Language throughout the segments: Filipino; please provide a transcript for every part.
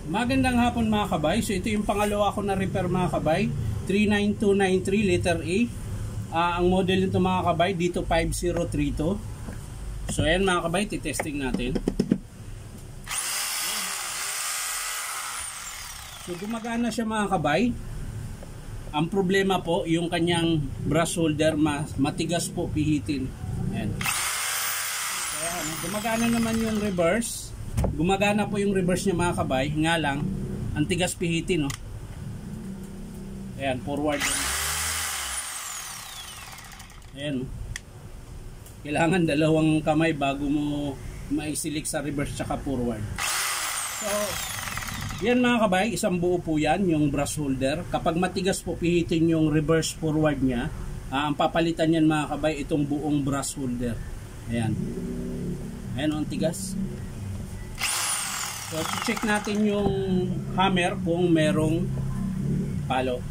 Magandang hapon mga kabay. So ito yung pangalawa ko na repair mga kabay. 39293 letter A. Ang model nito mga kabay dito 5032. So ayan mga kabay, titesting natin. So gumagana siya mga kabay. Ang problema po yung kanyang brush holder matigas po pihitin. Ayan. So ayan, gumagana naman yung reverse. Gumagana po yung reverse niya mga kabay, nga lang ang tigas pihitin, no. Ayan, forward. Ayan, no. Kailangan dalawang kamay bago mo maisilik sa reverse tsaka forward. So, yan mga kabay, isang buo po yan, yung brush holder. Kapag matigas po pihitin yung reverse forward niya, ang papalitan yan mga kabay, itong buong brush holder. Ayan. Ayan, ang tigas. So, check natin yung hammer kung merong palo.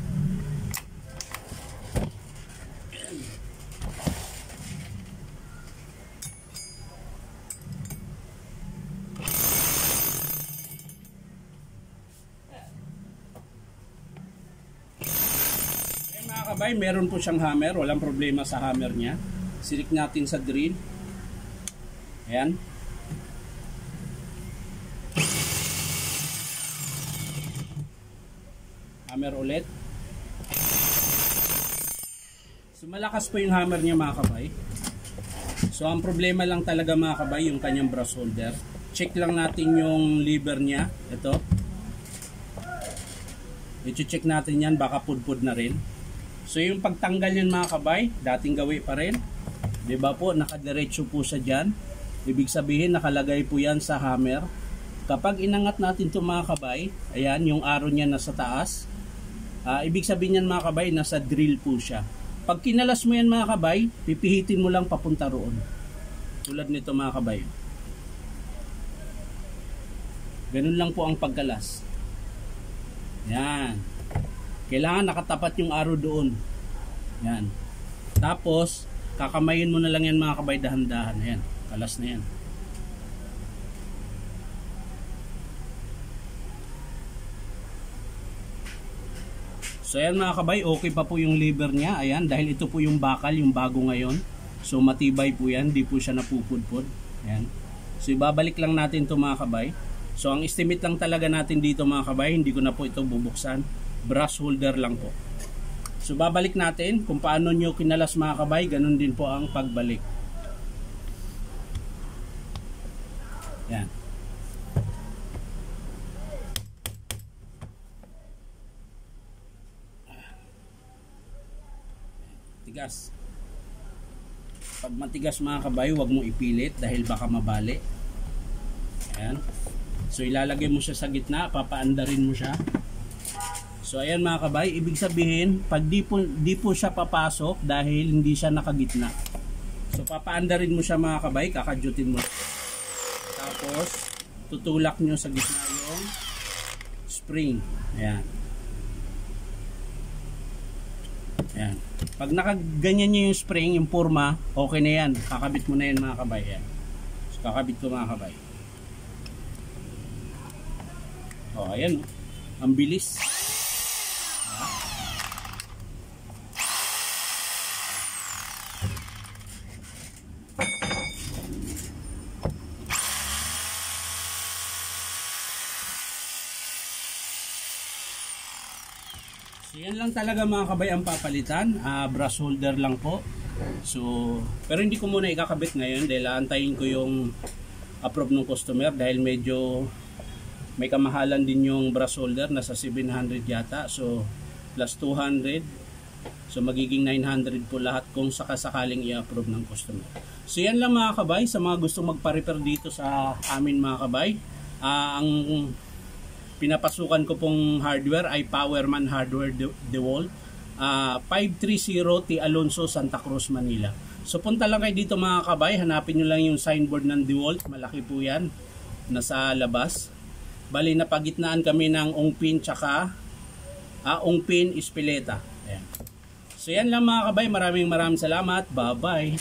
Ayan mga kabay, meron po siyang hammer. Walang problema sa hammer niya. Silik natin sa drill. Ayan. Hammer ulit. So malakas po yung hammer niya mga kabay. So ang problema lang talaga mga kabay yung kanyang brush holder. Check lang natin yung lever niya. Ito. I-check natin yan, baka pudpud na rin. So yung pagtanggal yan mga kabay, dating gawi pa rin. Diba po, nakadiretso po siya dyan. Ibig sabihin nakalagay po yan sa hammer. Kapag inangat natin ito mga kabay, ayan yung arrow niya nasa taas. Ibig sabihin yan mga kabay, nasa drill po siya. Pag kinalas mo yan mga kabay, pipihitin mo lang papunta roon. Tulad nito mga kabay. Ganun lang po ang pagkalas. Yan. Kailangan nakatapat yung arrow doon. Yan. Tapos, kakamayin mo na lang yan mga kabay, dahan-dahan. Ayan, kalas na yan. So ayan mga kabay, okay pa po yung lever niya. Ayan, dahil ito po yung bakal, yung bago ngayon. So matibay po yan, di po siya napupudpud. Ayan. So ibabalik lang natin ito mga kabay. So ang estimate lang talaga natin dito mga kabay, hindi ko na po ito bubuksan. Brush holder lang po. So babalik natin kung paano nyo kinalas mga kabay, ganun din po ang pagbalik. Ayan. Tigas. Pag matigas mga kabay, huwag mo ipilit dahil baka mabali. Ayan. So ilalagay mo siya sa gitna, papaandarin mo siya. So ayan mga kabay, ibig sabihin pag di po siya papasok dahil hindi siya nakagitna. So papaandarin mo siya mga kabay, kakadyutin mo. Tapos tutulak nyo sa gitna yung spring. Ayan. Ayan. Pag nakaganyan nyo yung spring, yung forma, okay na yan. Kakabit mo na yan mga kabay. Ayan. So, kakabit ko mga kabay. O, ayan. Ang bilis. So yan lang talaga mga kabay ang papalitan, brush holder lang po. So pero hindi ko muna ikakabit ngayon dahil aantayin ko yung approve ng customer dahil medyo may kamahalan din yung brush holder, nasa 700 yata. So plus 200, so magiging 900 po lahat kung sakasakaling i-approve ng customer. So yan lang mga kabay, sa mga gustong magpa-repair dito sa amin mga kabay. Ang pinapasukan ko pong hardware ay Powerman Hardware DeWalt, 530 T. Alonso, Santa Cruz, Manila. So punta lang kayo dito mga kabay, hanapin nyo lang yung signboard ng DeWalt, malaki po yan, nasa labas. Bali napagitnaan kami ng Ongpin tsaka Ongpin Ispileta. Ayan. So yan lang mga kabay, maraming salamat, bye bye.